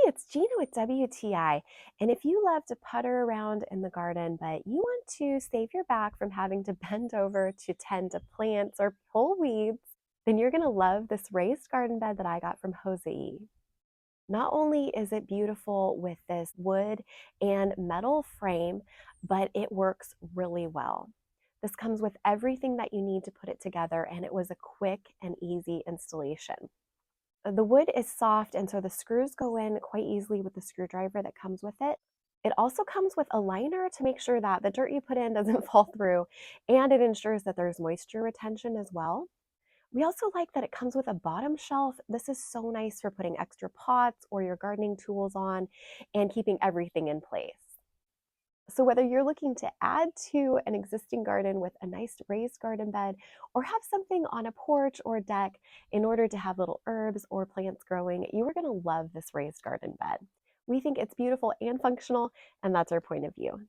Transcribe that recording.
It's Gina with WTI. And if you love to putter around in the garden, but you want to save your back from having to bend over to tend to plants or pull weeds, then you're going to love this raised garden bed that I got from Hozeiee. Not only is it beautiful with this wood and metal frame, but it works really well. This comes with everything that you need to put it together, and it was a quick and easy installation. The wood is soft, and so the screws go in quite easily with the screwdriver that comes with it. It also comes with a liner to make sure that the dirt you put in doesn't fall through, and it ensures that there's moisture retention as well. We also like that it comes with a bottom shelf. This is so nice for putting extra pots or your gardening tools on and keeping everything in place. So whether you're looking to add to an existing garden with a nice raised garden bed or have something on a porch or deck in order to have little herbs or plants growing, you are going to love this raised garden bed. We think it's beautiful and functional, and that's our point of view.